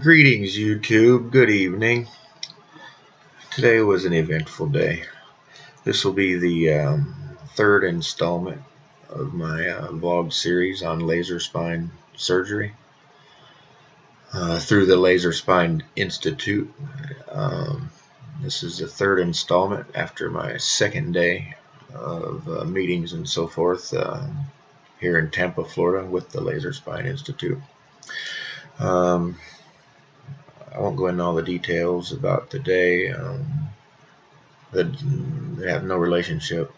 Greetings, YouTube. Good evening. Today was an eventful day. This will be the third installment of my vlog series on laser spine surgery through the Laser Spine Institute. This is the third installment after my second day of meetings and so forth here in Tampa, Florida with the Laser Spine Institute. I won't go into all the details about the day that have no relationship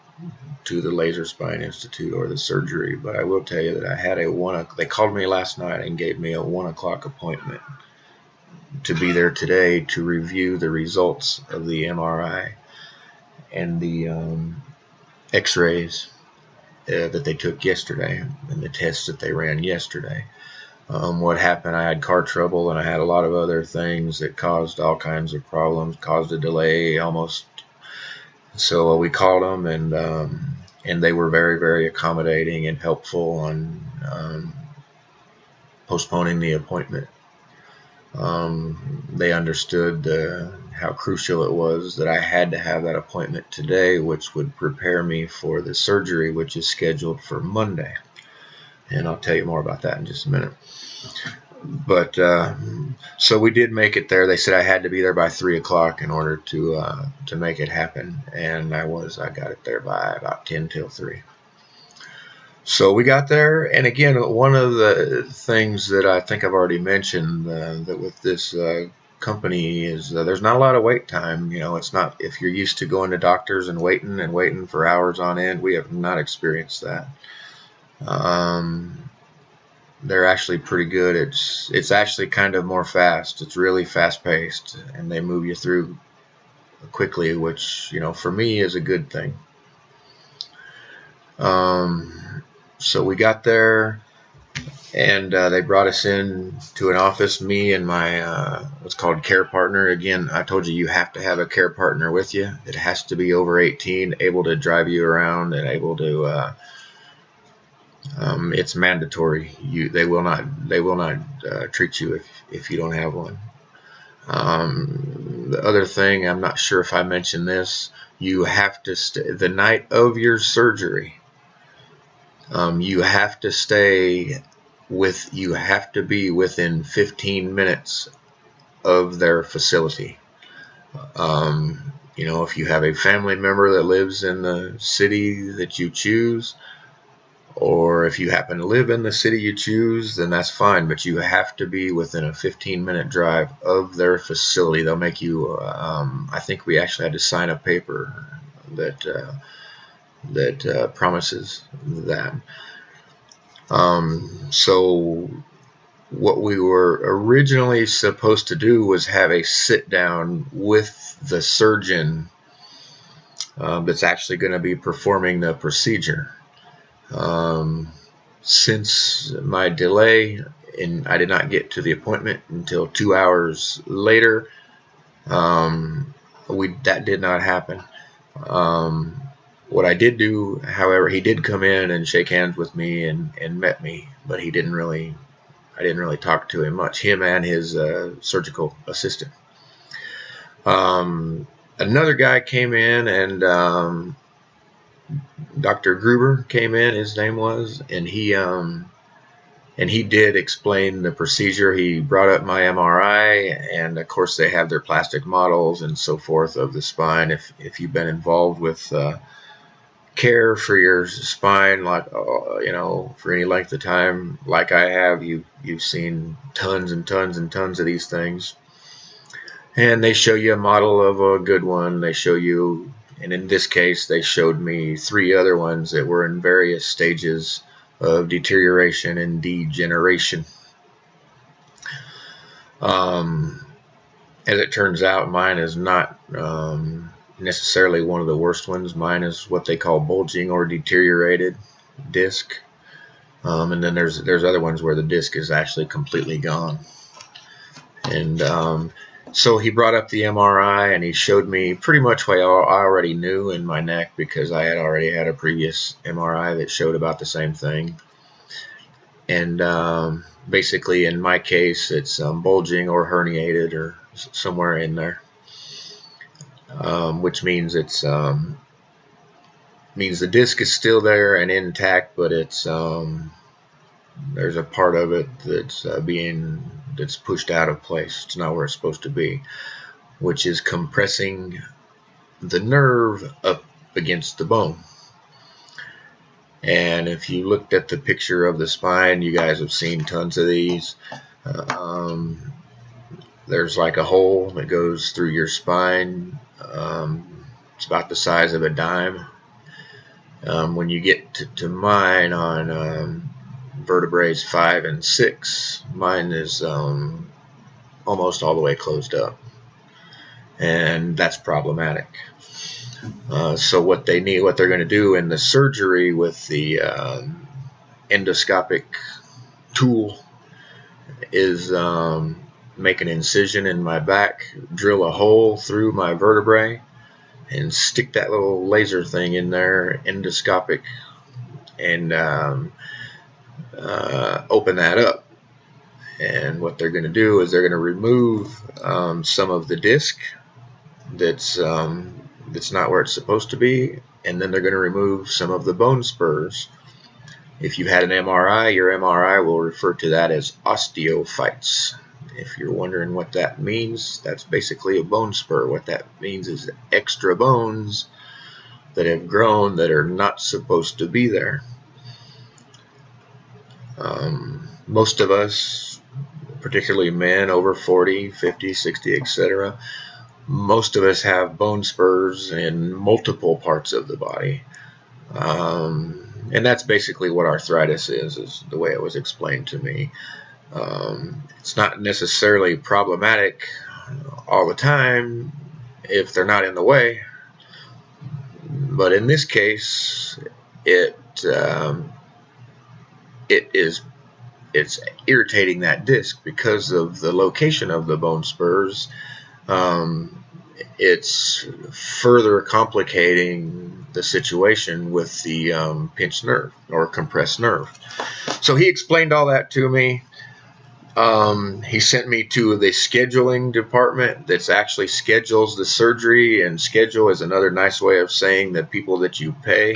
to the Laser Spine Institute or the surgery, but I will tell you that I had they called me last night and gave me a 1 o'clock appointment to be there today to review the results of the MRI and the x-rays that they took yesterday and the tests that they ran yesterday. What happened, I had car trouble and I had a lot of other things that caused all kinds of problems, caused a delay almost. So we called them and they were very, very accommodating and helpful on postponing the appointment. They understood how crucial it was that I had to have that appointment today, which would prepare me for the surgery, which is scheduled for Monday. And I'll tell you more about that in just a minute. But so we did make it there. They said I had to be there by 3 o'clock in order to make it happen, and I got it there by about 10 till 3. So we got there, and again, one of the things that I think I've already mentioned that with this company is there's not a lot of wait time. You know, it's not, if you're used to going to doctors and waiting for hours on end, we have not experienced that. They're actually pretty good. It's actually kind of more fast. It's really fast paced, and they move you through quickly, which, you know, for me is a good thing. So we got there, and they brought us in to an office, me and my what's called care partner. Again, I told you have to have a care partner with you. It has to be over 18, able to drive you around and able to it's mandatory. They will not treat you if you don't have one. The other thing, I'm not sure if I mentioned this, you have to stay the night of your surgery. You have to be within 15 minutes of their facility. You know, if you have a family member that lives in the city that you choose, or if you happen to live in the city you choose, then that's fine, but you have to be within a 15-minute drive of their facility. They'll make you, I think we actually had to sign a paper that promises that. So what we were originally supposed to do was have a sit down with the surgeon that's actually going to be performing the procedure. Since my delay and I did not get to the appointment until 2 hours later, that did not happen. What I did do, however, he did come in and shake hands with me and met me, but I didn't really talk to him much, him and his surgical assistant. Another guy came in, and Dr. Gruber came in, his name was, and he did explain the procedure. He brought up my MRI, and of course they have their plastic models and so forth of the spine. If you've been involved with care for your spine, like you know, for any length of time, like I have, you've seen tons and tons and tons of these things, and they show you a model of a good one. They show you. And in this case, they showed me 3 other ones that were in various stages of deterioration and degeneration. As it turns out, mine is not necessarily one of the worst ones. Mine is what they call bulging or deteriorated disc. And then there's other ones where the disc is actually completely gone. And so he brought up the MRI and he showed me pretty much what I already knew in my neck, because I had already had a previous MRI that showed about the same thing. and basically in my case it's bulging or herniated or somewhere in there, which means it's means the disc is still there and intact, but it's there's a part of it that's that's pushed out of place. It's not where it's supposed to be, which is compressing the nerve up against the bone. And if you looked at the picture of the spine, you guys have seen tons of these. There's like a hole that goes through your spine. It's about the size of a dime. When you get to mine on vertebrae 5 and 6, mine is almost all the way closed up, and that's problematic. So what they're going to do in the surgery with the endoscopic tool is make an incision in my back, drill a hole through my vertebrae, and stick that little laser thing in there, endoscopic, and open that up. And what they're going to do is they're going to remove some of the disc that's not where it's supposed to be, and then they're going to remove some of the bone spurs. If you had an MRI, your MRI will refer to that as osteophytes. If you're wondering what that means, that's basically a bone spur. What that means is extra bones that have grown that are not supposed to be there. Most of us, particularly men over 40, 50, 60, etc., most of us have bone spurs in multiple parts of the body. And that's basically what arthritis is the way it was explained to me. It's not necessarily problematic all the time if they're not in the way, but in this case it's irritating that disc because of the location of the bone spurs. It's further complicating the situation with the pinched nerve or compressed nerve. So he explained all that to me. He sent me to the scheduling department that actually schedules the surgery, and schedule is another nice way of saying the people that you pay.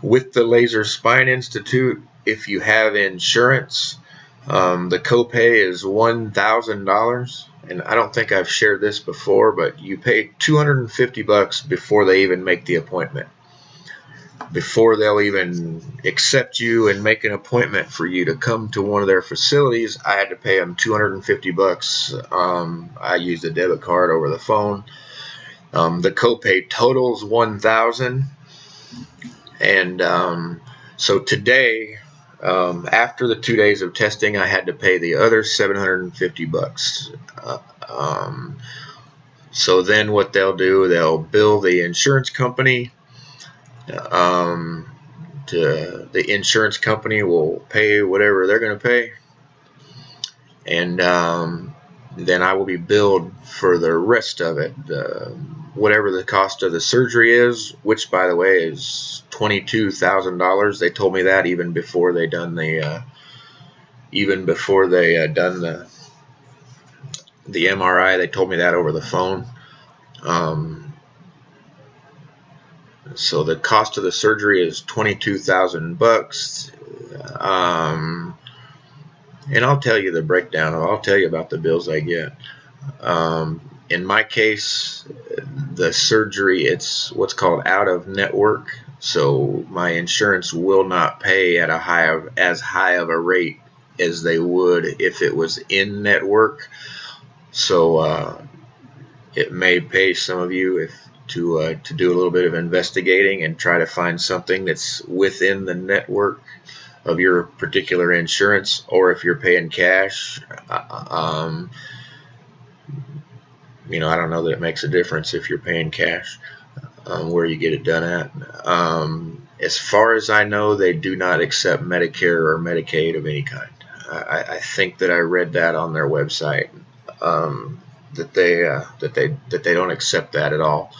With the Laser Spine Institute, if you have insurance, the copay is $1,000, and I don't think I've shared this before, but you pay $250 before they even make the appointment. Before they'll even accept you and make an appointment for you to come to one of their facilities, I had to pay them $250. I used a debit card over the phone. The copay totals $1,000, and so today, after the 2 days of testing, I had to pay the other $750. So then what they'll do, they'll bill the insurance company. The insurance company will pay whatever they're going to pay, and then I will be billed for the rest of it, whatever the cost of the surgery is, which by the way is $22,000. They told me that even before they done the the MRI. They told me that over the phone. So the cost of the surgery is $22,000. And I'll tell you the breakdown. I'll tell you about the bills I get. In my case, the surgery, it's what's called out of network. So my insurance will not pay at as high of a rate as they would if it was in network. So it may pay some of you to do a little bit of investigating and try to find something that's within the network of your particular insurance, or if you're paying cash, you know, I don't know that it makes a difference if you're paying cash where you get it done at. As far as I know, they do not accept Medicare or Medicaid of any kind. I think that I read that on their website, that they don't accept that at all.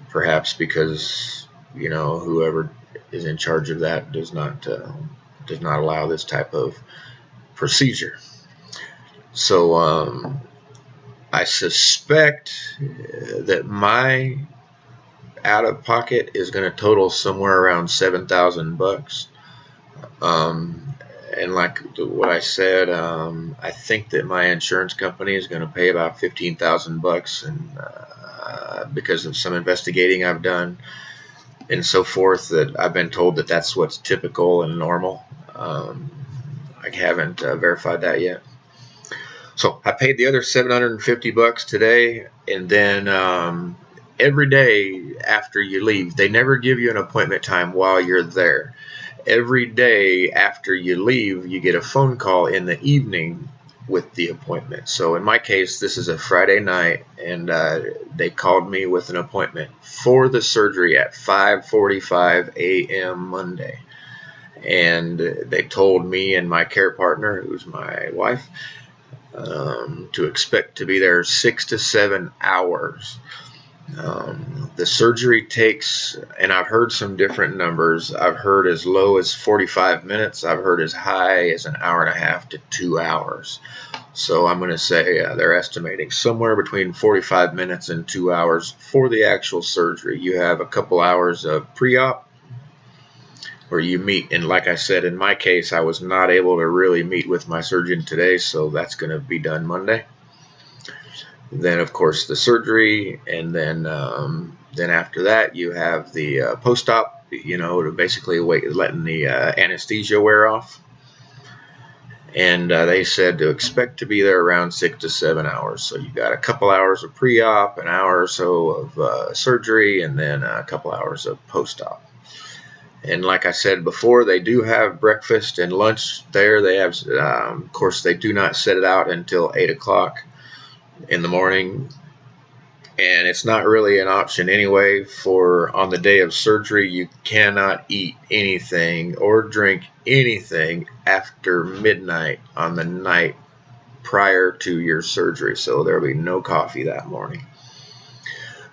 Perhaps because, you know, whoever is in charge of that does not does not allow this type of procedure. So I suspect that my out-of-pocket is going to total somewhere around $7,000. And like what I said, I think that my insurance company is going to pay about $15,000, and because of some investigating I've done and so forth, that I've been told that that's what's typical and normal. I haven't verified that yet. So I paid the other $750 today, and then every day after you leave, they never give you an appointment time while you're there. Every day after you leave, you get a phone call in the evening with the appointment. So in my case, this is a Friday night, and they called me with an appointment for the surgery at 5:45 a.m. Monday. And they told me and my care partner, who's my wife, to expect to be there 6 to 7 hours. The surgery takes, and I've heard some different numbers. I've heard as low as 45 minutes. I've heard as high as an hour and a half to 2 hours. So I'm going to say they're estimating somewhere between 45 minutes and 2 hours for the actual surgery. You have a couple hours of pre-op where you meet, and like I said, in my case, I was not able to really meet with my surgeon today, so that's going to be done Monday. Then, of course, the surgery, and then after that, you have the post-op, to basically letting the anesthesia wear off. And they said to expect to be there around 6 to 7 hours. So you got a couple hours of pre-op, an hour or so of surgery, and then a couple hours of post-op. And like I said before, they do have breakfast and lunch there. They have, of course, they do not set it out until 8 o'clock in the morning. And it's not really an option anyway. For on the day of surgery, you cannot eat anything or drink anything after midnight on the night prior to your surgery. So there will be no coffee that morning.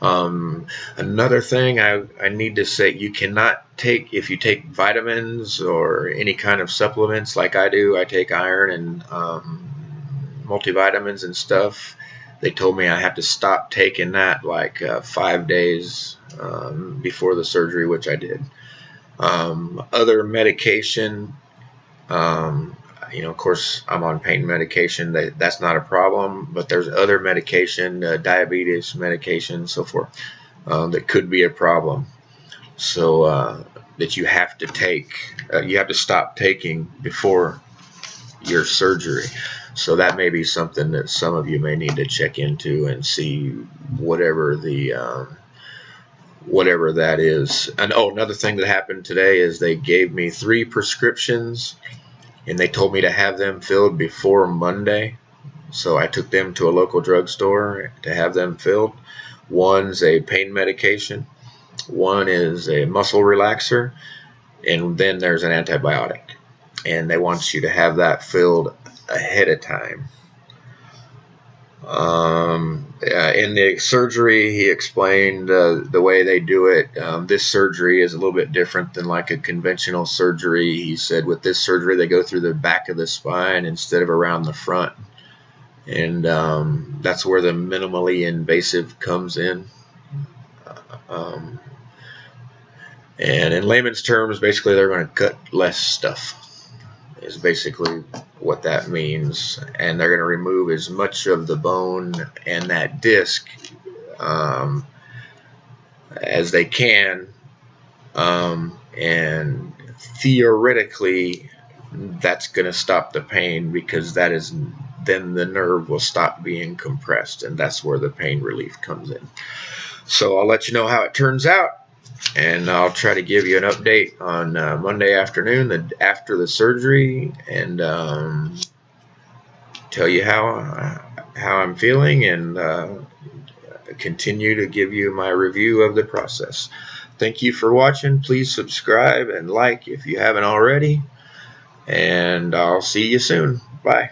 Another thing I need to say, you cannot take, if you take vitamins or any kind of supplements like I do, I take iron and multivitamins and stuff. They told me I have to stop taking that like 5 days before the surgery, which I did. Other medication, of course, I'm on pain medication. That's not a problem, but there's other medication, diabetes medication, so forth, that could be a problem. So that you have to take, you have to stop taking before your surgery. So that may be something that some of you may need to check into and see whatever that is. And another thing that happened today is they gave me 3 prescriptions, and they told me to have them filled before Monday. So I took them to a local drugstore to have them filled. One's a pain medication, one is a muscle relaxer, and then there's an antibiotic. And they want you to have that filled ahead of time. In the surgery, he explained the way they do it. This surgery is a little bit different than like a conventional surgery. He said with this surgery, they go through the back of the spine instead of around the front. And that's where the minimally invasive comes in. And in layman's terms, basically they're going to cut less stuff, is basically what that means. And they're going to remove as much of the bone and that disc as they can. And theoretically, that's going to stop the pain, because that is, then the nerve will stop being compressed, and that's where the pain relief comes in. So I'll let you know how it turns out, and I'll try to give you an update on Monday afternoon after the surgery, and tell you how I'm feeling, and continue to give you my review of the process. Thank you for watching. Please subscribe and like if you haven't already, and I'll see you soon. Bye.